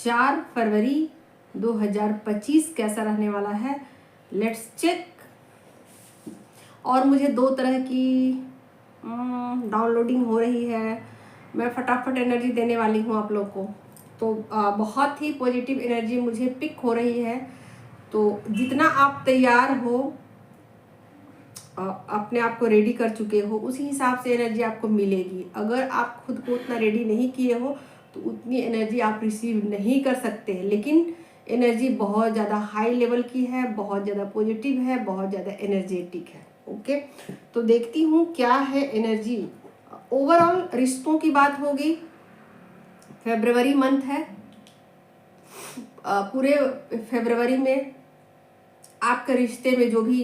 4 फरवरी 2025 कैसा रहने वाला है, लेट्स चेक। और मुझे 2 तरह की डाउनलोडिंग हो रही है, मैं फटाफट एनर्जी देने वाली हूँ आप लोग को। तो बहुत ही पॉजिटिव एनर्जी मुझे पिक हो रही है। तो जितना आप तैयार हो, अपने आप को रेडी कर चुके हो, उसी हिसाब से एनर्जी आपको मिलेगी। अगर आप खुद को उतना रेडी नहीं किए हो तो उतनी एनर्जी आप रिसीव नहीं कर सकते। लेकिन एनर्जी बहुत ज़्यादा हाई लेवल की है, बहुत ज़्यादा पॉजिटिव है, बहुत ज़्यादा एनर्जेटिक है। ओके, तो देखती हूँ क्या है एनर्जी। ओवरऑल रिश्तों की बात होगी, फरवरी मंथ है, पूरे फरवरी में आपके रिश्ते में जो भी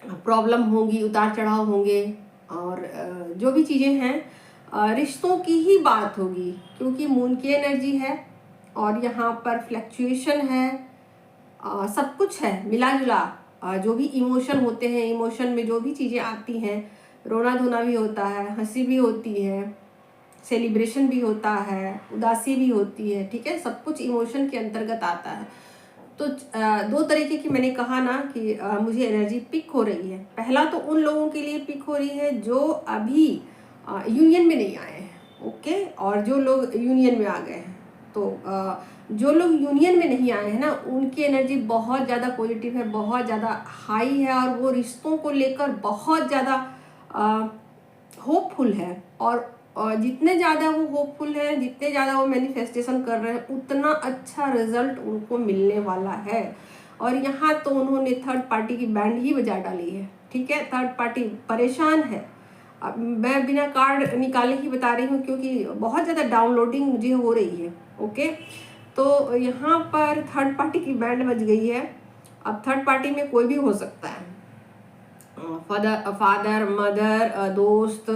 प्रॉब्लम होंगी, उतार चढ़ाव होंगे, और जो भी चीज़ें हैं रिश्तों की ही बात होगी, क्योंकि मून की एनर्जी है और यहाँ पर फ्लैक्चुएशन है, सब कुछ है मिला जुला। जो भी इमोशन होते हैं, इमोशन में जो भी चीज़ें आती हैं, रोना धोना भी होता है, हंसी भी होती है, सेलिब्रेशन भी होता है, उदासी भी होती है, ठीक है, सब कुछ इमोशन के अंतर्गत आता है। तो 2 तरीके की मैंने कहा ना कि मुझे एनर्जी पिक हो रही है। पहला तो उन लोगों के लिए पिक हो रही है जो अभी यूनियन में नहीं आए हैं, ओके, और जो लोग यूनियन में आ गए हैं। तो जो लोग यूनियन में नहीं आए हैं ना, उनकी एनर्जी बहुत ज़्यादा पॉजिटिव है, बहुत ज़्यादा हाई है, और वो रिश्तों को लेकर बहुत ज़्यादा होपफुल है। और जितने ज़्यादा वो होपफुल है, जितने ज़्यादा वो मैनिफेस्टेशन कर रहे हैं, उतना अच्छा रिजल्ट उनको मिलने वाला है। और यहाँ तो उन्होंने थर्ड पार्टी की बैंड ही बजा डाली है, ठीक है। थर्ड पार्टी परेशान है। अब मैं बिना कार्ड निकाले ही बता रही हूँ, क्योंकि बहुत ज़्यादा डाउनलोडिंग मुझे हो रही है। ओके, तो यहाँ पर थर्ड पार्टी की बैंड बज गई है। अब थर्ड पार्टी में कोई भी हो सकता है, फादर मदर, दोस्त,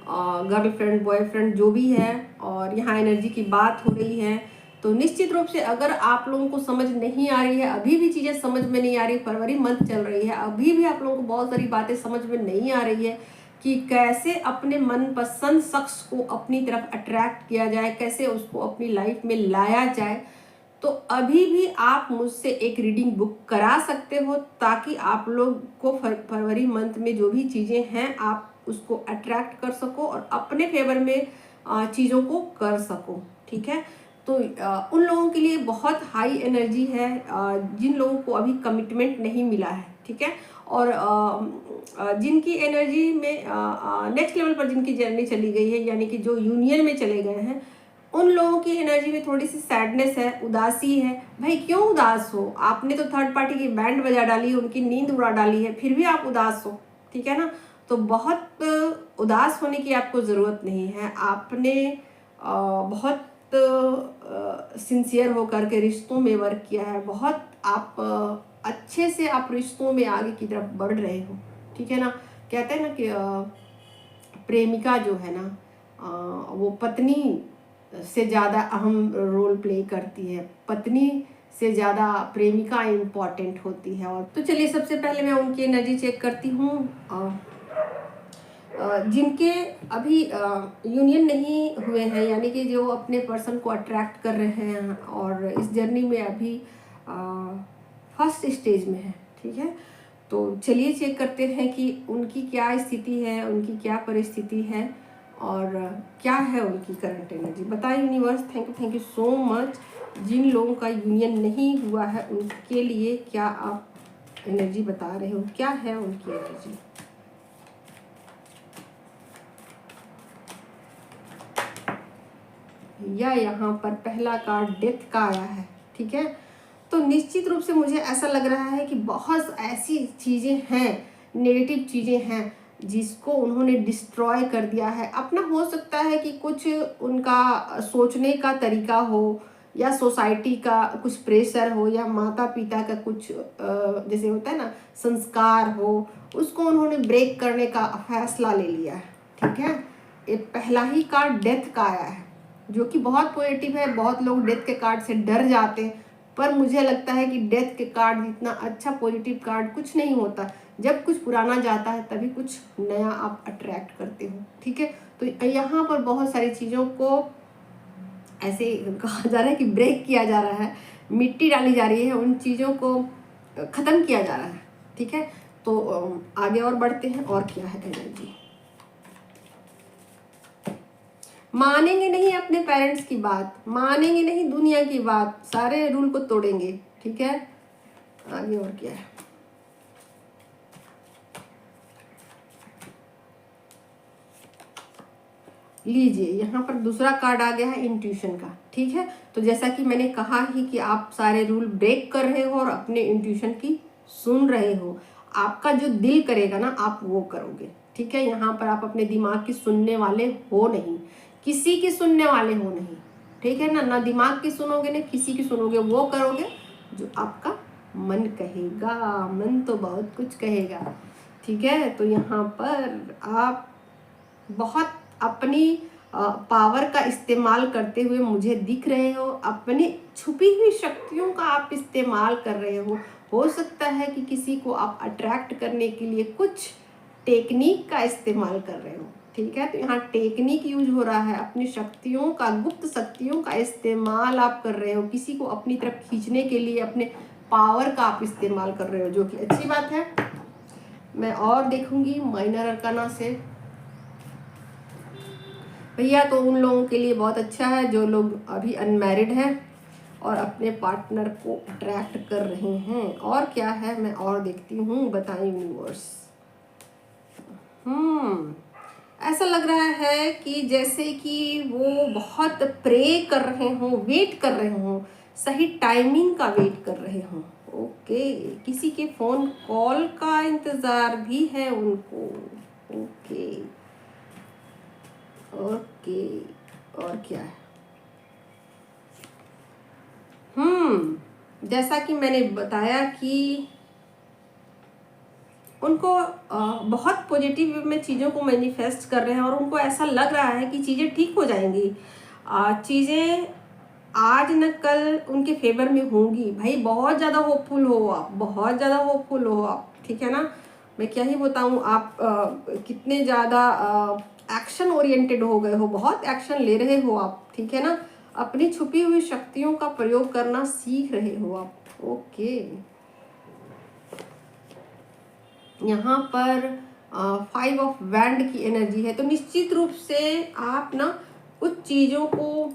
गर्लफ्रेंड बॉयफ्रेंड, जो भी है। और यहाँ एनर्जी की बात हो रही है। तो निश्चित रूप से अगर आप लोगों को समझ नहीं आ रही है, अभी भी चीज़ें समझ में नहीं आ रही, फरवरी मंथ चल रही है, अभी भी आप लोगों को बहुत सारी बातें समझ में नहीं आ रही है कि कैसे अपने मनपसंद शख्स को अपनी तरफ अट्रैक्ट किया जाए, कैसे उसको अपनी लाइफ में लाया जाए, तो अभी भी आप मुझसे एक रीडिंग बुक करा सकते हो, ताकि आप लोग को फरवरी मंथ में जो भी चीज़ें हैं आप उसको अट्रैक्ट कर सको और अपने फेवर में चीज़ों को कर सको, ठीक है। तो उन लोगों के लिए बहुत हाई एनर्जी है जिन लोगों को अभी कमिटमेंट नहीं मिला है, ठीक है। और जिनकी एनर्जी में नेक्स्ट लेवल पर जिनकी जर्नी चली गई है, यानी कि जो यूनियन में चले गए हैं, उन लोगों की एनर्जी में थोड़ी सी सैडनेस है, उदासी है। भाई क्यों उदास हो? आपने तो थर्ड पार्टी की बैंड बजा डाली, उनकी नींद उड़ा डाली है, फिर भी आप उदास हो, ठीक है ना। तो बहुत उदास होने की आपको ज़रूरत नहीं है। आपने बहुत सिंसियर होकर के रिश्तों में वर्क किया है, बहुत आप अच्छे से आप रिश्तों में आगे की तरफ बढ़ रहे हो, ठीक है ना। कहते हैं ना कि प्रेमिका जो है ना, वो पत्नी से ज़्यादा अहम रोल प्ले करती है, पत्नी से ज़्यादा प्रेमिका इम्पॉर्टेंट होती है। और तो चलिए सबसे पहले मैं उनकी एनर्जी चेक करती हूँ जिनके अभी यूनियन नहीं हुए हैं, यानी कि जो अपने पर्सन को अट्रैक्ट कर रहे हैं और इस जर्नी में अभी फर्स्ट स्टेज में है, ठीक है। तो चलिए चेक करते हैं कि उनकी क्या स्थिति है, उनकी क्या परिस्थिति है और क्या है उनकी करंट एनर्जी। बताइए universe. Thank you so much. जिन लोगों का यूनियन नहीं हुआ है उनके लिए क्या आप एनर्जी बता रहे हो, क्या है उनकी एनर्जी। या यहाँ पर पहला कार्ड डेथ का आया है, ठीक है। तो निश्चित रूप से मुझे ऐसा लग रहा है कि बहुत ऐसी चीज़ें हैं, नेगेटिव चीज़ें हैं जिसको उन्होंने डिस्ट्रॉय कर दिया है अपना। हो सकता है कि कुछ उनका सोचने का तरीका हो, या सोसाइटी का कुछ प्रेशर हो, या माता पिता का कुछ जैसे होता है ना संस्कार हो, उसको उन्होंने ब्रेक करने का फैसला ले लिया है, ठीक है। ये पहला ही कार्ड डेथ का आया है, जो कि बहुत पॉजिटिव है। बहुत लोग डेथ के कार्ड से डर जाते हैं, पर मुझे लगता है कि डेथ के कार्ड जितना अच्छा पॉजिटिव कार्ड कुछ नहीं होता। जब कुछ पुराना जाता है तभी कुछ नया आप अट्रैक्ट करते हो, ठीक है। तो यहाँ पर बहुत सारी चीज़ों को ऐसे कहा जा रहा है कि ब्रेक किया जा रहा है, मिट्टी डाली जा रही है, उन चीज़ों को ख़त्म किया जा रहा है। ठीक है, तो आगे और बढ़ते हैं। और क्या है एनर्जी, मानेंगे नहीं अपने पेरेंट्स की बात, मानेंगे नहीं दुनिया की बात, सारे रूल को तोड़ेंगे। ठीक है, आगे और क्या है, लीजिए यहाँ पर दूसरा कार्ड आ गया है इंट्यूशन का। ठीक है, तो जैसा कि मैंने कहा ही कि आप सारे रूल ब्रेक कर रहे हो और अपने इंट्यूशन की सुन रहे हो। आपका जो दिल करेगा ना आप वो करोगे। ठीक है, यहाँ पर आप अपने दिमाग की सुनने वाले हो नहीं, किसी की सुनने वाले हो नहीं। ठीक है ना, ना दिमाग की सुनोगे ना किसी की सुनोगे, वो करोगे जो आपका मन कहेगा। मन तो बहुत कुछ कहेगा। ठीक है, तो यहाँ पर आप बहुत अपनी पावर का इस्तेमाल करते हुए मुझे दिख रहे हो, अपनी छुपी हुई शक्तियों का आप इस्तेमाल कर रहे हो सकता है कि किसी को आप अट्रैक्ट करने के लिए कुछ टेक्निक का इस्तेमाल कर रहे हो। ठीक है, तो यहाँ टेक्निक यूज हो रहा है, अपनी शक्तियों का, गुप्त शक्तियों का इस्तेमाल आप कर रहे हो, किसी को अपनी तरफ खींचने के लिए अपने पावर का आप इस्तेमाल कर रहे हो, जो कि अच्छी बात है। मैं और देखूंगी माइनर अरकाना से भैया, तो उन लोगों के लिए बहुत अच्छा है जो लोग अभी अनमैरिड हैं और अपने पार्टनर को अट्रैक्ट कर रहे हैं। और क्या है, मैं और देखती हूँ, बताएं यूनिवर्स। ऐसा लग रहा है कि जैसे कि वो बहुत प्रे कर रहे हों, वेट कर रहे हों, सही टाइमिंग का वेट कर रहे हों। ओके, किसी के फोन कॉल का इंतजार भी है उनको। ओके ओके, और क्या है, जैसा कि मैंने बताया कि उनको बहुत पॉजिटिव वे में चीज़ों को मैनिफेस्ट कर रहे हैं और उनको ऐसा लग रहा है कि चीज़ें ठीक हो जाएंगी। चीज़ें आज न कल उनके फेवर में होंगी। भाई बहुत ज़्यादा होपफुल हो आप, बहुत ज़्यादा होपफुल हो आप। ठीक है ना, मैं क्या ही बताऊँ, आप कितने ज़्यादा एक्शन ओरिएंटेड हो गए हो, बहुत एक्शन ले रहे हो आप। ठीक है ना, अपनी छुपी हुई शक्तियों का प्रयोग करना सीख रहे हो आप। ओके, यहाँ पर 5 ऑफ वैंड की एनर्जी है, तो निश्चित रूप से आप ना कुछ चीज़ों को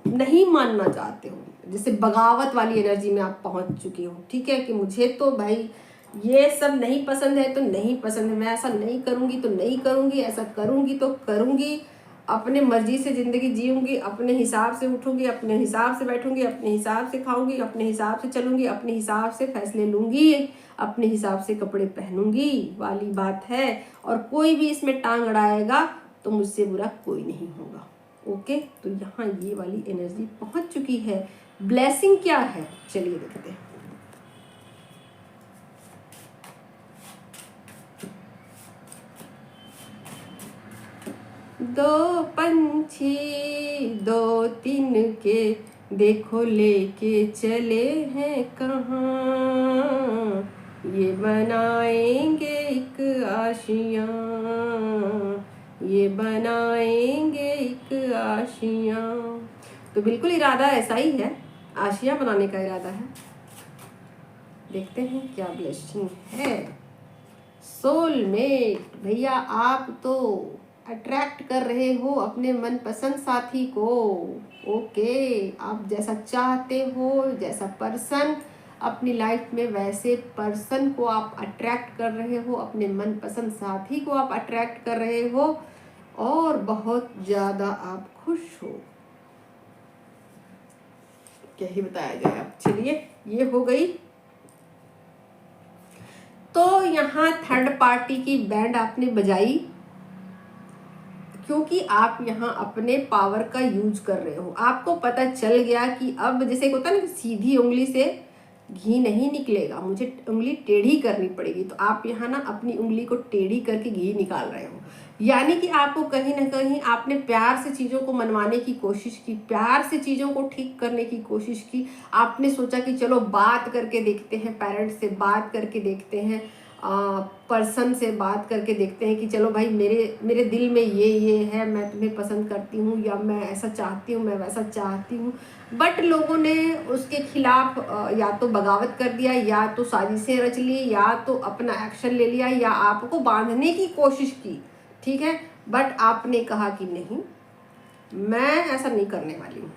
नहीं मानना चाहते हो, जैसे बगावत वाली एनर्जी में आप पहुंच चुकी हो। ठीक है, कि मुझे तो भाई ये सब नहीं पसंद है तो नहीं पसंद है, मैं ऐसा नहीं करूँगी तो नहीं करूँगी, ऐसा करूँगी तो करूँगी, अपने मर्जी से ज़िंदगी जीऊँगी, अपने हिसाब से उठूँगी, अपने हिसाब से बैठूँगी, अपने हिसाब से खाऊँगी, अपने हिसाब से चलूँगी, अपने हिसाब से फैसले लूँगी, अपने हिसाब से कपड़े पहनूँगी वाली बात है। और कोई भी इसमें टांग अड़ाएगा तो मुझसे बुरा कोई नहीं होगा। ओके, तो यहाँ ये वाली एनर्जी पहुँच चुकी है। ब्लेसिंग क्या है, चलिए देखते हैं। दो पंछी दो तीन के देखो लेके चले हैं कहाँ, ये बनाएंगे एक आशियाँ, ये बनाएंगे एक आशियाँ। तो बिल्कुल इरादा ऐसा ही है, आशियाँ बनाने का इरादा है। देखते हैं क्या ब्लेसिंग है। सोलमेट भैया, आप तो अट्रैक्ट कर रहे हो अपने मनपसंद साथी को। ओके, आप जैसा चाहते हो, जैसा पर्सन अपनी लाइफ में, वैसे पर्सन को आप अट्रैक्ट कर रहे हो, अपने मनपसंद साथी को आप अट्रैक्ट कर रहे हो और बहुत ज़्यादा आप खुश हो। क्या ही बताया जाए अब। चलिए, ये हो गई। तो यहाँ थर्ड पार्टी की बैंड आपने बजाई क्योंकि आप यहाँ अपने पावर का यूज कर रहे हो। आपको पता चल गया कि अब जैसे होता है ना, सीधी उंगली से घी नहीं निकलेगा, मुझे उंगली टेढ़ी करनी पड़ेगी। तो आप यहाँ ना अपनी उंगली को टेढ़ी करके घी निकाल रहे हो। यानी कि आपको कहीं ना कहीं आपने प्यार से चीज़ों को मनवाने की कोशिश की, प्यार से चीज़ों को ठीक करने की कोशिश की। आपने सोचा कि चलो बात करके देखते हैं, पेरेंट्स से बात करके देखते हैं, पर्सन से बात करके देखते हैं कि चलो भाई मेरे दिल में ये है, मैं तुम्हें पसंद करती हूँ, या मैं ऐसा चाहती हूँ, मैं वैसा चाहती हूँ, बट लोगों ने उसके खिलाफ या तो बगावत कर दिया, या तो साजिशें रच ली, या तो अपना एक्शन ले लिया, या आपको बांधने की कोशिश की, ठीक है। बट आपने कहा कि नहीं, मैं ऐसा नहीं करने वाली हूँ,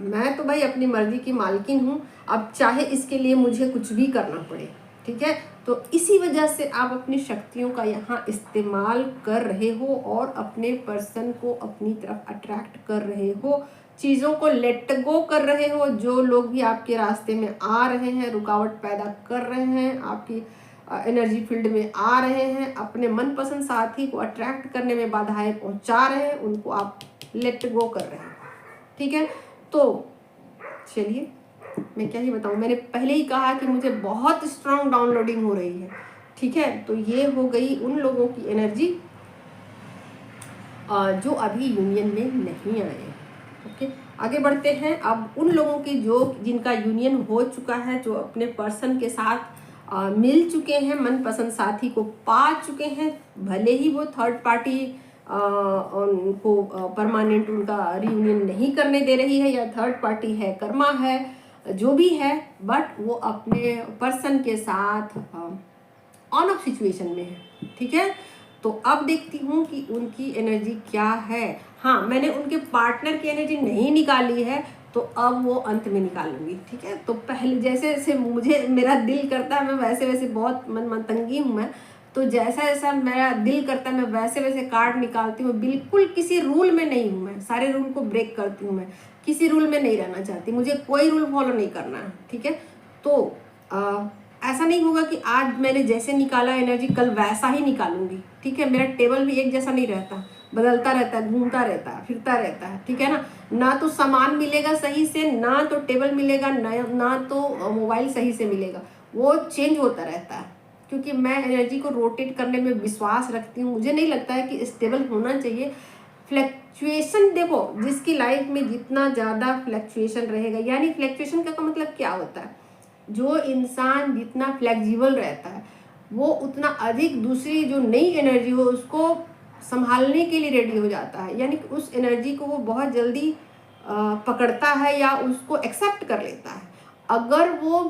मैं तो भाई अपनी मर्जी की मालकिन हूँ, अब चाहे इसके लिए मुझे कुछ भी करना पड़े, ठीक है। तो इसी वजह से आप अपनी शक्तियों का यहाँ इस्तेमाल कर रहे हो और अपने पर्सन को अपनी तरफ अट्रैक्ट कर रहे हो, चीज़ों को लेट गो कर रहे हो। जो लोग भी आपके रास्ते में आ रहे हैं, रुकावट पैदा कर रहे हैं, आपकी एनर्जी फील्ड में आ रहे हैं, अपने मनपसंद साथी को अट्रैक्ट करने में बाधाएं पहुंचा रहे हैं, उनको आप लेट गो कर रहे हैं, ठीक है। तो चलिए, मैं क्या ही बताऊँ, मैंने पहले ही कहा कि मुझे बहुत स्ट्रांग डाउनलोडिंग हो रही है, ठीक है। तो ये हो गई उन लोगों की एनर्जी जो अभी यूनियन में नहीं आए हैं, ओके। आगे बढ़ते हैं। अब उन लोगों की जिनका यूनियन हो चुका है, जो अपने पर्सन के साथ मिल चुके हैं, मनपसंद साथी को पा चुके हैं, भले ही वो थर्ड पार्टी उनको परमानेंट उनका रियूनियन नहीं करने दे रही है, या थर्ड पार्टी है, कर्मा है, जो भी है, बट वो अपने पर्सन के साथ ऑन ऑफ सिचुएशन में है, ठीक है। तो अब देखती हूँ कि उनकी एनर्जी क्या है। हाँ, मैंने उनके पार्टनर की एनर्जी नहीं निकाली है, तो अब वो अंत में निकालूंगी, ठीक है। तो पहले जैसे जैसे मुझे मेरा दिल करता है, मैं वैसे वैसे बहुत मनतंगी हूँ मैं, तो जैसा जैसा मेरा दिल करता है मैं वैसे वैसे कार्ड निकालती हूँ। बिल्कुल किसी रूल में नहीं हूँ मैं, सारे रूल को ब्रेक करती हूँ मैं, किसी रूल में नहीं रहना चाहती, मुझे कोई रूल फॉलो नहीं करना है, ठीक है। तो ऐसा नहीं होगा कि आज मैंने जैसे निकाला एनर्जी कल वैसा ही निकालूंगी, ठीक है। मेरा टेबल भी एक जैसा नहीं रहता, बदलता रहता है, घूमता रहता है, फिरता रहता है, ठीक है ना। ना तो सामान मिलेगा सही से, ना तो टेबल मिलेगा, ना तो मोबाइल सही से मिलेगा, वो चेंज होता रहता है, क्योंकि मैं एनर्जी को रोटेट करने में विश्वास रखती हूँ। मुझे नहीं लगता है कि स्टेबल होना चाहिए। फ्लैक्चुएशन, देखो, जिसकी लाइफ में जितना ज़्यादा फ्लैक्चुएशन रहेगा, यानी फ्लैक्चुएशन का मतलब क्या होता है, जो इंसान जितना फ्लेक्सिबल रहता है वो उतना अधिक दूसरी जो नई एनर्जी हो उसको संभालने के लिए रेडी हो जाता है, यानी कि उस एनर्जी को वो बहुत जल्दी पकड़ता है या उसको एक्सेप्ट कर लेता है। अगर वो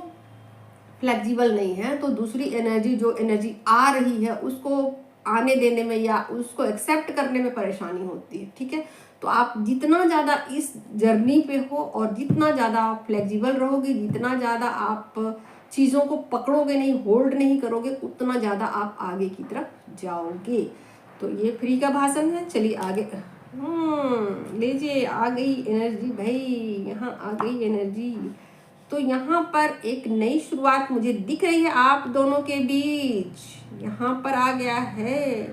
फ्लेक्सिबल नहीं है तो दूसरी एनर्जी, जो एनर्जी आ रही है, उसको आने देने में या उसको एक्सेप्ट करने में परेशानी होती है, ठीक है। तो आप जितना ज़्यादा इस जर्नी पे हो और जितना ज़्यादा आप फ्लेक्सिबल रहोगे, जितना ज़्यादा आप चीज़ों को पकड़ोगे नहीं, होल्ड नहीं करोगे, उतना ज़्यादा आप आगे की तरफ जाओगे। तो ये फ्री का भाषण है, चलिए आगे। लीजिए, आ गई एनर्जी भाई, यहाँ आ गई एनर्जी। तो यहाँ पर एक नई शुरुआत मुझे दिख रही है आप दोनों के बीच। यहाँ पर आ गया है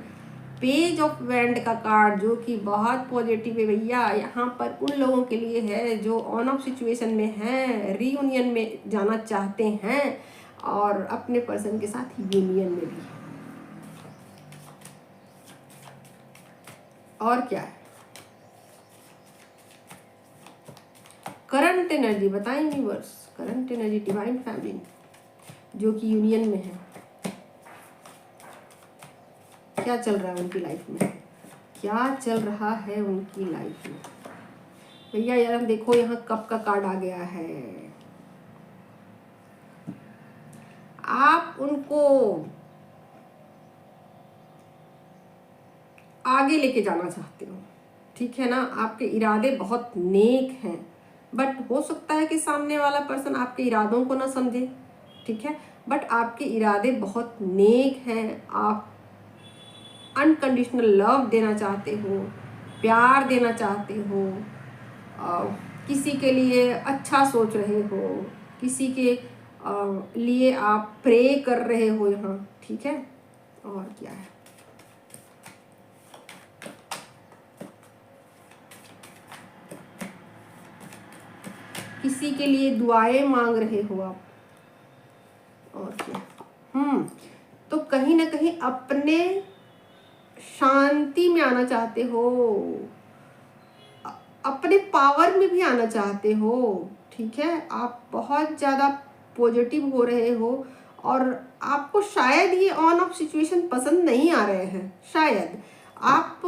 पेज ऑफ वैंड का कार्ड, जो कि बहुत पॉजिटिव है भैया। यहाँ पर उन लोगों के लिए है जो ऑन ऑफ सिचुएशन में हैं, रीयूनियन में जाना चाहते हैं और अपने पर्सन के साथ यूनियन में भी है। और क्या है करंट एनर्जी, बताएं universe. Current energy divine family जो कि यूनियन में है, क्या चल रहा है उनकी लाइफ में, क्या चल रहा है उनकी लाइफ में भैया। यार देखो, यहाँ कप का कार्ड आ गया है। आप उनको आगे लेके जाना चाहते हो, ठीक है ना। आपके इरादे बहुत नेक हैं, बट हो सकता है कि सामने वाला पर्सन आपके इरादों को ना समझे, ठीक है। बट आपके इरादे बहुत नेक हैं। आप अनकंडीशनल लव देना चाहते हो, प्यार देना चाहते हो, किसी के लिए अच्छा सोच रहे हो, किसी के लिए आप प्रे कर रहे हो यहाँ, ठीक है। और क्या है, किसी के लिए दुआएं मांग रहे हो आप। और क्या, तो कहीं ना कहीं अपने शांति में आना चाहते हो, अपने पावर में भी आना चाहते हो, ठीक है। आप बहुत ज़्यादा पॉजिटिव हो रहे हो और आपको शायद ये ऑन ऑफ सिचुएशन पसंद नहीं आ रहे हैं। शायद आप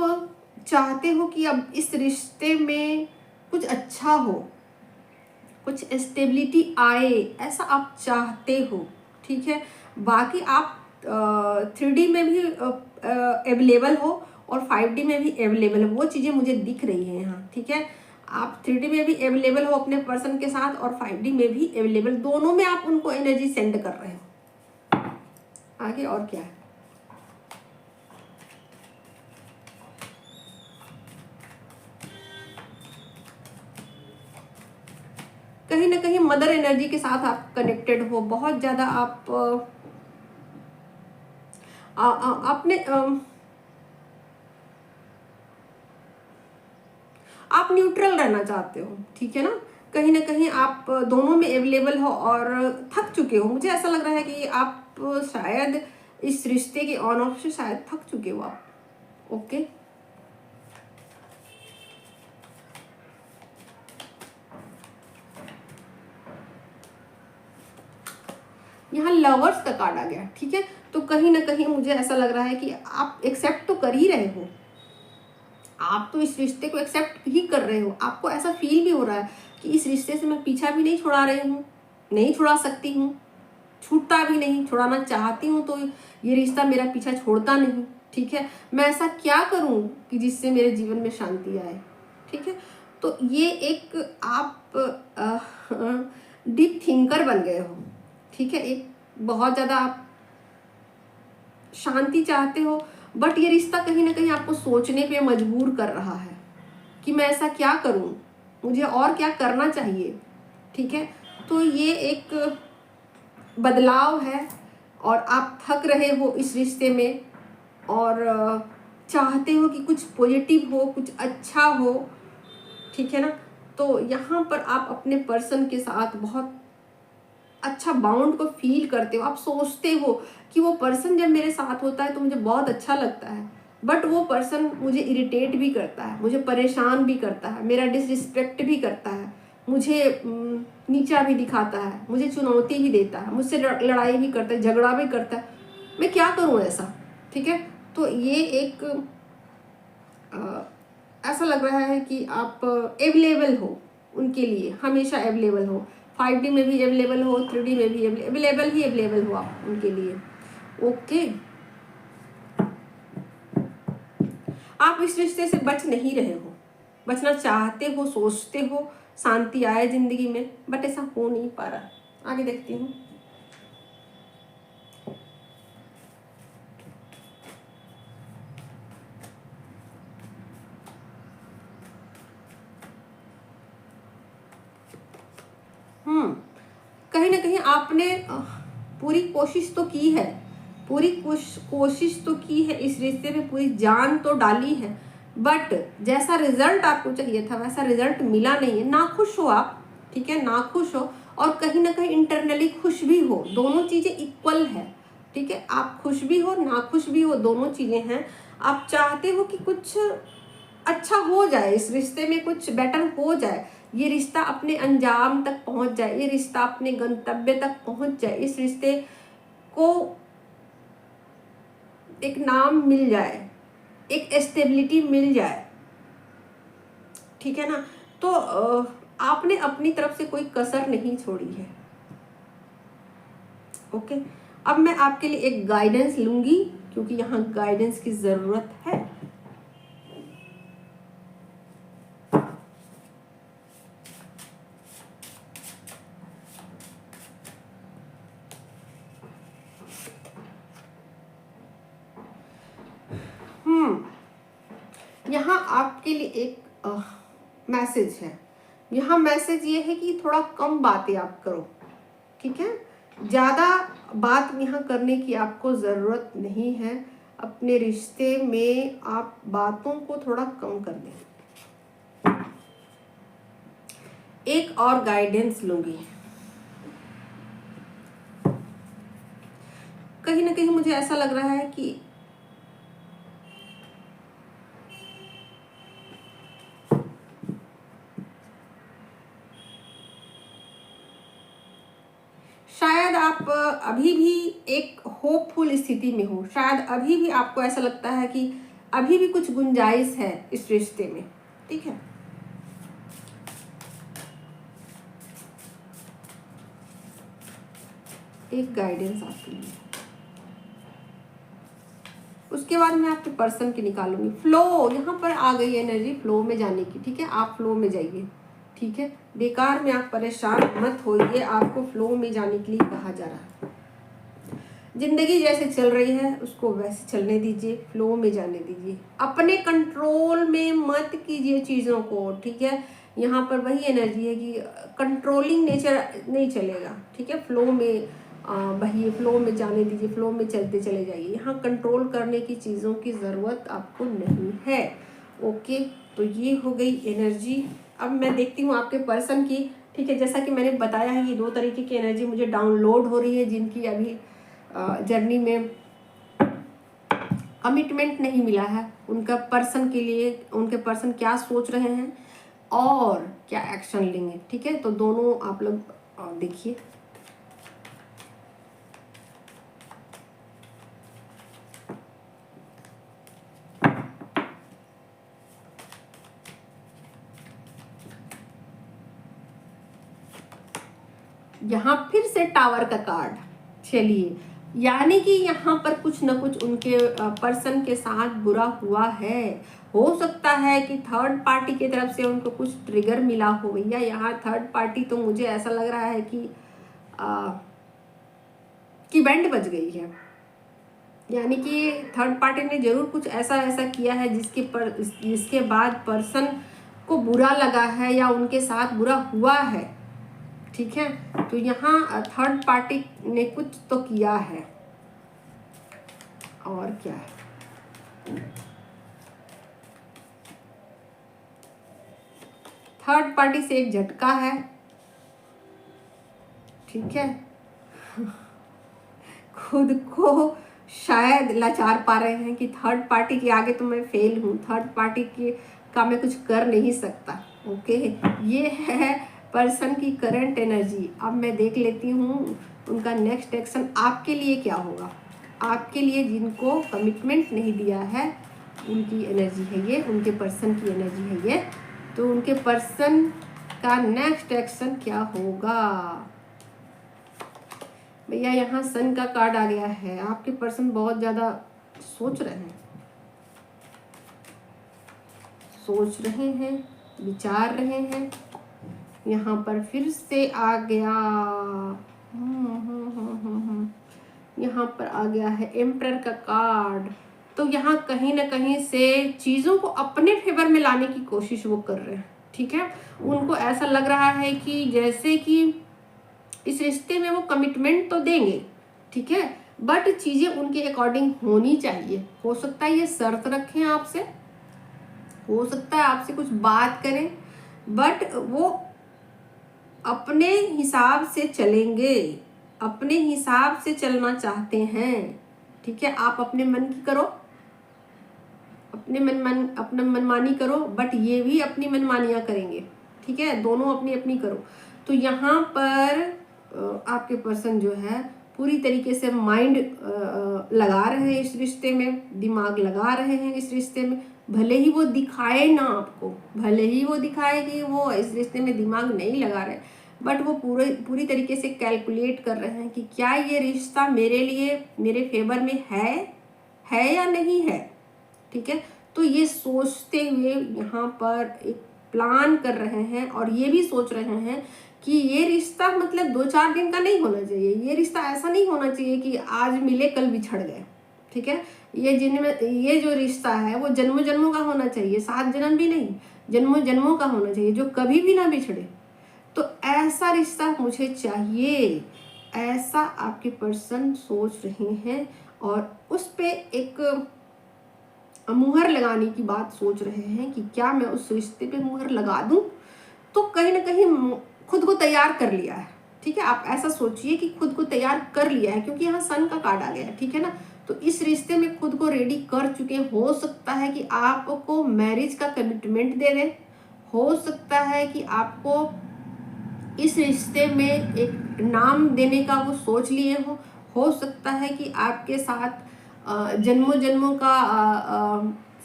चाहते हो कि अब इस रिश्ते में कुछ अच्छा हो, कुछ स्टेबिलिटी आए, ऐसा आप चाहते हो। ठीक है, बाकी आप 3D में भी अवेलेबल हो और 5D में भी अवेलेबल हो, वो चीज़ें मुझे दिख रही हैं यहाँ। ठीक है, आप 3D में भी अवेलेबल हो अपने पर्सन के साथ और 5D में भी अवेलेबल, दोनों में आप उनको एनर्जी सेंड कर रहे हो। आगे और क्या है? कहीं ना कहीं मदर एनर्जी के साथ आप कनेक्टेड हो, बहुत ज़्यादा आप अपने आप न्यूट्रल रहना चाहते हो। ठीक है ना कहीं आप दोनों में अवेलेबल हो और थक चुके हो। मुझे ऐसा लग रहा है कि आप शायद इस रिश्ते के ऑन ऑफ से शायद थक चुके हो आप। ओके, यहाँ लवर्स का कार्ड आ गया। ठीक है, तो कहीं ना कहीं मुझे ऐसा लग रहा है कि आप एक्सेप्ट तो कर ही रहे हो, आप तो इस रिश्ते को एक्सेप्ट ही कर रहे हो। आपको ऐसा फील भी हो रहा है कि इस रिश्ते से मैं पीछा भी नहीं छुड़ा रही हूँ, नहीं छुड़ा सकती हूँ, छूटता भी नहीं, छुड़ाना चाहती हूँ तो ये रिश्ता मेरा पीछा छोड़ता नहीं। ठीक है, मैं ऐसा क्या करूँ कि जिससे मेरे जीवन में शांति आए। ठीक है, तो ये एक आप डीप थिंकर बन गए हो। ठीक है, एक बहुत ज़्यादा आप शांति चाहते हो, बट ये रिश्ता कहीं ना कहीं आपको सोचने पे मजबूर कर रहा है कि मैं ऐसा क्या करूं, मुझे और क्या करना चाहिए। ठीक है, तो ये एक बदलाव है और आप थक रहे हो इस रिश्ते में और चाहते हो कि कुछ पॉजिटिव हो, कुछ अच्छा हो। ठीक है ना, तो यहाँ पर आप अपने पर्सन के साथ बहुत अच्छा बाउंड को फील करते हो। आप सोचते हो कि वो पर्सन जब मेरे साथ होता है तो मुझे बहुत अच्छा लगता है, बट वो पर्सन मुझे इरिटेट भी करता है, मुझे परेशान भी करता है, मेरा डिसरिस्पेक्ट भी करता है, मुझे नीचा भी दिखाता है, मुझे चुनौती भी देता है, मुझसे लड़ाई भी करता है, झगड़ा भी करता है। मैं क्या करूँ ऐसा। ठीक है, तो ये एक ऐसा लग रहा है कि आप अवेलेबल हो उनके लिए, हमेशा अवेलेबल हो। 5D में भी अवेलेबल हो, 3D में भी अवेलेबल ही अवेलेबल हो आप उनके लिए। ओके, आप इस रिश्ते से बच नहीं रहे हो, बचना चाहते हो, सोचते हो शांति आए जिंदगी में, बट ऐसा हो नहीं पा रहा। आगे देखती हूँ। कहीं ना कहीं आपने पूरी कोशिश तो की है, पूरी कोशिश तो की है, इस रिश्ते में पूरी जान तो डाली है, बट जैसा रिजल्ट आपको चाहिए था वैसा रिजल्ट मिला नहीं है। नाखुश हो आप। ठीक है, नाखुश हो और कहीं ना कहीं इंटरनली खुश भी हो, दोनों चीज़ें इक्वल है। ठीक है, आप खुश भी हो, नाखुश भी हो, दोनों चीज़ें हैं। आप चाहते हो कि कुछ अच्छा हो जाए, इस रिश्ते में कुछ बेटर हो जाए, ये रिश्ता अपने अंजाम तक पहुंच जाए, ये रिश्ता अपने गंतव्य तक पहुंच जाए, इस रिश्ते को एक नाम मिल जाए, एक स्टेबिलिटी मिल जाए। ठीक है ना, तो आपने अपनी तरफ से कोई कसर नहीं छोड़ी है। ओके, अब मैं आपके लिए एक गाइडेंस लूंगी क्योंकि यहाँ गाइडेंस की जरूरत है। यहाँ आपके लिए एक मैसेज है। यहाँ मैसेज ये है कि थोड़ा कम बातें आप करो। ठीक है, ज़्यादा बात यहाँ करने की आपको ज़रूरत नहीं है। अपने रिश्ते में आप बातों को थोड़ा कम कर दें। एक और गाइडेंस लूंगी। कहीं ना कहीं मुझे ऐसा लग रहा है कि शायद आप आप अभी भी एक होपफुल स्थिति में हो, शायद अभी भी आपको ऐसा लगता है कि अभी भी कुछ गुंजाइश है इस रिश्ते में, ठीक है। एक गाइडेंस आपके लिए, उसके बाद मैं आपके पर्सन की निकालूंगी। फ्लो, यहाँ पर आ गई एनर्जी फ्लो में जाने की, ठीक है। आप फ्लो में जाइए, ठीक है। बेकार में आप परेशान मत होइए, आपको फ्लो में जाने के लिए कहा जा रहा है। जिंदगी जैसे चल रही है उसको वैसे चलने दीजिए, फ्लो में जाने दीजिए, अपने कंट्रोल में मत कीजिए चीज़ों को, ठीक है। यहाँ पर वही एनर्जी है कि कंट्रोलिंग नेचर नहीं चलेगा, ठीक है। फ्लो में बहिए, फ्लो में जाने दीजिए, फ्लो में चलते चले जाइए। यहाँ कंट्रोल करने की चीज़ों की ज़रूरत आपको नहीं है, ओके। तो ये हो गई एनर्जी। अब मैं देखती हूँ आपके पर्सन की, ठीक है। जैसा कि मैंने बताया है ये 2 तरीके की एनर्जी मुझे डाउनलोड हो रही है, जिनकी अभी जर्नी में कमिटमेंट नहीं मिला है। उनका पर्सन के लिए, उनके पर्सन क्या सोच रहे हैं और क्या एक्शन लेंगे, ठीक है। तो दोनों आप लोग देखिए। यहाँ फिर से टावर का कार्ड, चलिए, यानी कि यहाँ पर कुछ न कुछ उनके पर्सन के साथ बुरा हुआ है। हो सकता है कि थर्ड पार्टी की तरफ से उनको कुछ ट्रिगर मिला हो। भैया यहाँ थर्ड पार्टी तो मुझे ऐसा लग रहा है कि बैंड बज गई है, यानी कि थर्ड पार्टी ने जरूर कुछ ऐसा किया है जिसके बाद पर्सन को बुरा लगा है या उनके साथ बुरा हुआ है, ठीक है। तो यहाँ थर्ड पार्टी ने कुछ तो किया है, और क्या है। थर्ड पार्टी से एक झटका है, ठीक है। खुद को शायद लाचार पा रहे हैं कि थर्ड पार्टी के आगे तो मैं फेल हूँ, थर्ड पार्टी का मैं कुछ कर नहीं सकता, ओके। ये है पर्सन की करंट एनर्जी। अब मैं देख लेती हूँ उनका नेक्स्ट एक्शन आपके लिए क्या होगा। आपके लिए जिनको कमिटमेंट नहीं दिया है उनकी एनर्जी है ये, उनके पर्सन की एनर्जी है ये। तो उनके पर्सन का नेक्स्ट एक्शन क्या होगा भैया। यहाँ सन का कार्ड आ गया है। आपके पर्सन बहुत ज़्यादा सोच रहे हैं, विचार रहे हैं। यहाँ पर फिर से आ गया यहाँ पर आ गया है एम्परर का कार्ड। तो यहाँ कहीं ना कहीं से चीज़ों को अपने फेवर में लाने की कोशिश वो कर रहे हैं, ठीक है। उनको ऐसा लग रहा है कि जैसे कि इस रिश्ते में वो कमिटमेंट तो देंगे, ठीक है, बट चीज़ें उनके अकॉर्डिंग होनी चाहिए। हो सकता है ये शर्त रखें आपसे, हो सकता है आपसे कुछ बात करें, बट वो अपने हिसाब से चलेंगे, अपने हिसाब से चलना चाहते हैं, ठीक है। आप अपने मन की करो, अपना मनमानी करो, बट ये भी अपनी मनमानियाँ करेंगे, ठीक है। दोनों अपनी अपनी करो। तो यहाँ पर आपके पर्सन जो है पूरी तरीके से माइंड लगा रहे हैं इस रिश्ते में, दिमाग लगा रहे हैं इस रिश्ते में। भले ही वो दिखाए ना आपको, भले ही वो दिखाए कि वो इस रिश्ते में दिमाग नहीं लगा रहे, बट वो पूरी तरीके से कैलकुलेट कर रहे हैं कि क्या ये रिश्ता मेरे लिए, मेरे फेवर में है या नहीं है, ठीक है। तो ये सोचते हुए यहाँ पर एक प्लान कर रहे हैं, और ये भी सोच रहे हैं कि ये रिश्ता मतलब 2-4 दिन का नहीं होना चाहिए। ये रिश्ता ऐसा नहीं होना चाहिए कि आज मिले कल बिछड़ गए, ठीक है। ये जो रिश्ता है वो जन्मों जन्मों का होना चाहिए, 7 जन्म भी नहीं, जन्मों जन्मों का होना चाहिए, जो कभी भी ना बिछड़े। तो ऐसा रिश्ता मुझे चाहिए, ऐसा आपके पर्सन सोच रहे हैं, और उस पे एक मुहर लगाने की बात सोच रहे हैं कि क्या मैं उस रिश्ते पे मुहर लगा दूं। तो कहीं ना कहीं खुद को तैयार कर लिया है, ठीक है। आप ऐसा सोचिए कि खुद को तैयार कर लिया है, क्योंकि यहाँ सन का कार्ड आ गया है, ठीक है ना। तो इस रिश्ते में खुद को रेडी कर चुके। हो सकता है कि आपको मैरिज का कमिटमेंट दे दें, हो सकता है कि आपको इस रिश्ते में एक नाम देने का वो सोच लिए हो सकता है कि आपके साथ जन्मों जन्मों का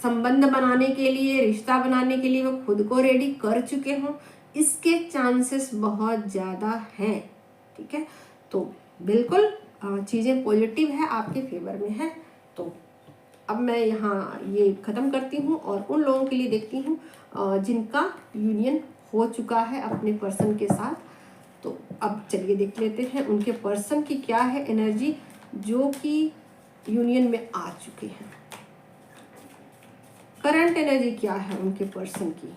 संबंध बनाने के लिए, रिश्ता बनाने के लिए वो खुद को रेडी कर चुके हों, इसके चांसेस बहुत ज़्यादा हैं। ठीक है, तो बिल्कुल चीज़ें पॉजिटिव है, आपके फेवर में है। तो अब मैं यहाँ ये ख़त्म करती हूँ और उन लोगों के लिए देखती हूँ जिनका यूनियन हो चुका है अपने पर्सन के साथ। तो अब चलिए देख लेते हैं उनके पर्सन की क्या है एनर्जी, जो कि यूनियन में आ चुके हैं। करंट एनर्जी क्या है उनके पर्सन की,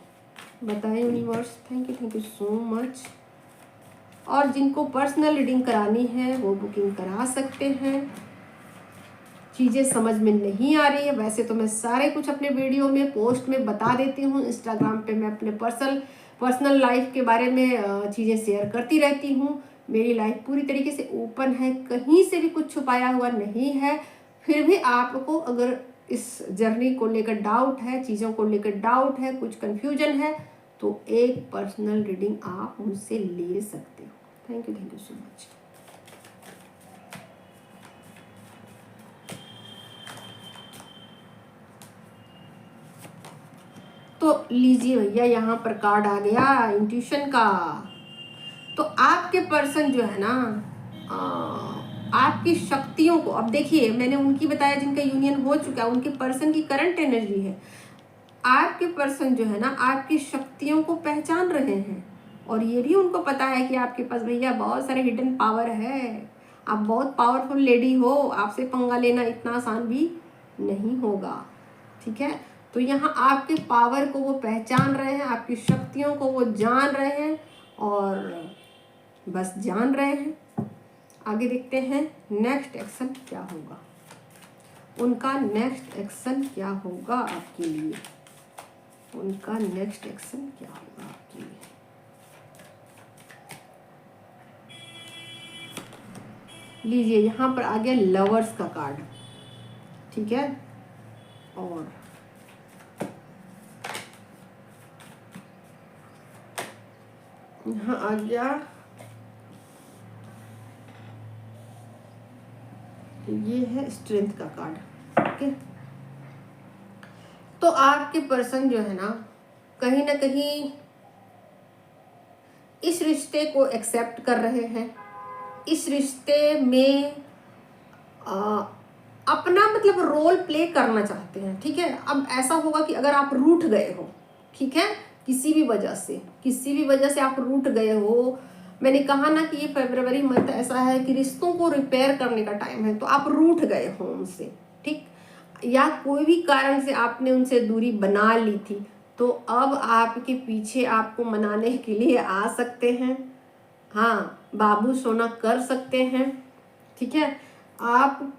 बताएं universe. Thank you so much. और जिनको पर्सनल रीडिंग करानी है वो बुकिंग करा सकते हैं। चीज़ें समझ में नहीं आ रही है, वैसे तो मैं सारे कुछ अपने वीडियो में पोस्ट में बता देती हूँ। इंस्टाग्राम पे मैं अपने पर्सनल लाइफ के बारे में चीज़ें शेयर करती रहती हूँ। मेरी लाइफ पूरी तरीके से ओपन है, कहीं से भी कुछ छुपाया हुआ नहीं है। फिर भी आपको अगर इस जर्नी को लेकर डाउट है, चीज़ों को लेकर डाउट है, कुछ कन्फ्यूजन है, तो एक पर्सनल रीडिंग आप मुझसे ले सकते हो। Thank you so much. तो लीजिए भैया, यहाँ पर कार्ड आ गया इंट्यूशन का। तो आपके पर्सन जो है ना, आपकी शक्तियों को, अब देखिए मैंने उनकी बताया जिनका यूनियन हो चुका है, उनके पर्सन की करंट एनर्जी है। आपके पर्सन जो है ना, आपकी शक्तियों को पहचान रहे हैं और ये भी उनको पता है कि आपके पास भैया बहुत सारे हिडन पावर है, आप बहुत पावरफुल लेडी हो, आपसे पंगा लेना इतना आसान भी नहीं होगा। ठीक है, तो यहाँ आपके पावर को वो पहचान रहे हैं, आपकी शक्तियों को वो जान रहे हैं और बस जान रहे हैं। आगे देखते हैं नेक्स्ट एक्शन क्या होगा, उनका नेक्स्ट एक्शन क्या होगा आपके लिए, उनका नेक्स्ट एक्शन क्या होगा आपके लिए। लीजिए यहाँ पर आ गया लवर्स का कार्ड। ठीक है, और यहाँ आ गया ये है स्ट्रेंथ का कार्ड। ओके, तो आपके पर्सन जो है ना, कहीं ना कहीं इस रिश्ते को एक्सेप्ट कर रहे हैं, इस रिश्ते में अपना मतलब रोल प्ले करना चाहते हैं। ठीक है, अब ऐसा होगा कि अगर आप रूठ गए हो, ठीक है, किसी भी वजह से आप रूठ गए हो, मैंने कहा ना कि ये फरवरी मंथ ऐसा है कि रिश्तों को रिपेयर करने का टाइम है, तो आप रूठ गए हो उनसे, ठीक, या कोई भी कारण से आपने उनसे दूरी बना ली थी, तो अब आपके पीछे आपको मनाने के लिए आ सकते हैं। हाँ, बाबू सोना कर सकते हैं। ठीक है, आप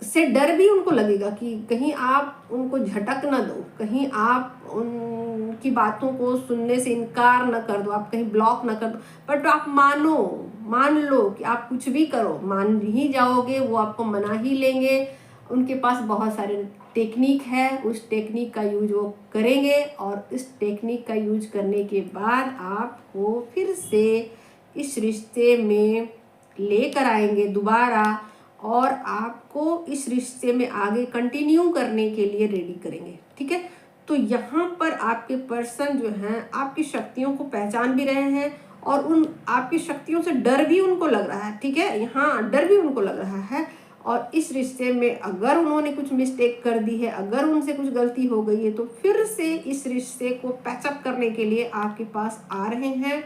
से डर भी उनको लगेगा कि कहीं आप उनको झटक ना दो, कहीं आप उनकी बातों को सुनने से इनकार ना कर दो, आप कहीं ब्लॉक ना कर दो। बट आप मान लो कि आप कुछ भी करो, मान ही जाओगे, वो आपको मना ही लेंगे। उनके पास बहुत सारे टेक्निक है, उस टेक्निक का यूज वो करेंगे और इस टेक्निक का यूज करने के बाद आपको फिर से इस रिश्ते में लेकर आएंगे दोबारा और आपको इस रिश्ते में आगे कंटिन्यू करने के लिए रेडी करेंगे। ठीक है, तो यहाँ पर आपके पर्सन जो हैं आपकी शक्तियों को पहचान भी रहे हैं और उन आपकी शक्तियों से डर भी उनको लग रहा है। ठीक है, यहाँ डर भी उनको लग रहा है और इस रिश्ते में अगर उन्होंने कुछ मिस्टेक कर दी है, अगर उनसे कुछ गलती हो गई है, तो फिर से इस रिश्ते को पैचअप करने के लिए आपके पास आ रहे हैं,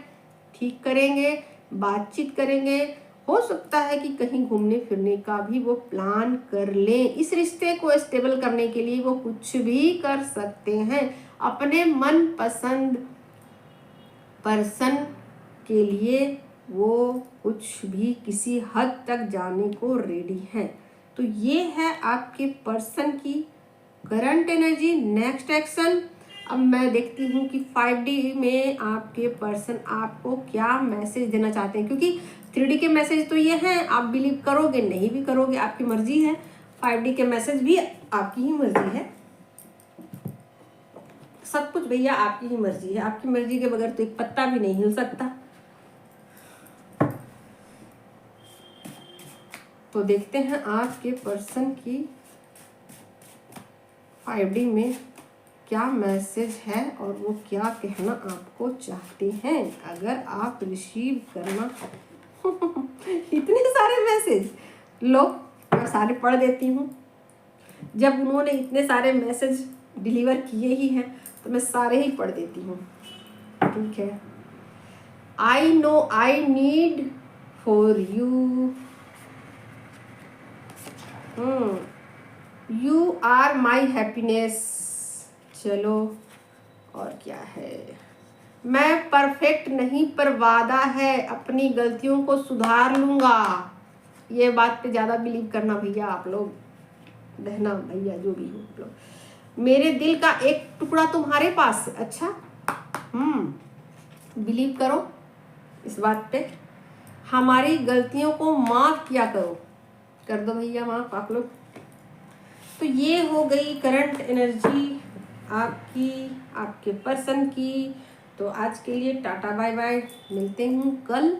ठीक करेंगे, बातचीत करेंगे। हो सकता है कि कहीं घूमने फिरने का भी वो प्लान कर लें। इस रिश्ते को स्टेबल करने के लिए वो कुछ भी कर सकते हैं, अपने मन पसंद पर्सन के लिए वो कुछ भी किसी हद तक जाने को रेडी है। तो ये है आपके पर्सन की करंट एनर्जी। नेक्स्ट एक्शन, अब मैं देखती हूँ कि 5D में आपके पर्सन आपको क्या मैसेज देना चाहते हैं, क्योंकि 3D के मैसेज तो ये हैं, आप बिलीव करोगे नहीं भी करोगे आपकी मर्जी है, 5D के मैसेज भी आपकी ही मर्जी है, सब कुछ भैया आपकी ही मर्जी है, आपकी मर्जी के बगैर तो एक पत्ता भी नहीं हिल सकता। तो देखते हैं आपके पर्सन की 5D में क्या मैसेज है और वो क्या कहना आपको चाहते हैं अगर आप रिसीव करना। इतने सारे मैसेज लो, मैं सारे पढ़ देती हूँ। जब उन्होंने इतने सारे मैसेज डिलीवर किए ही हैं तो मैं सारे ही पढ़ देती हूँ। ठीक है। I know I need for you, you are my happiness. चलो और क्या है, मैं परफेक्ट नहीं पर वादा है अपनी गलतियों को सुधार लूंगा। ये बात पे ज़्यादा बिलीव करना भैया, आप लोग बहना भैया जो भी हो आप लोग। मेरे दिल का एक टुकड़ा तुम्हारे पास है। अच्छा, बिलीव करो इस बात पे। हमारी गलतियों को माफ़ किया करो, कर दो भैया माफ़ आप लोग। तो ये हो गई करंट एनर्जी आपकी, आपके पर्सन की। तो आज के लिए टाटा बाय बाय, मिलते हूँ कल।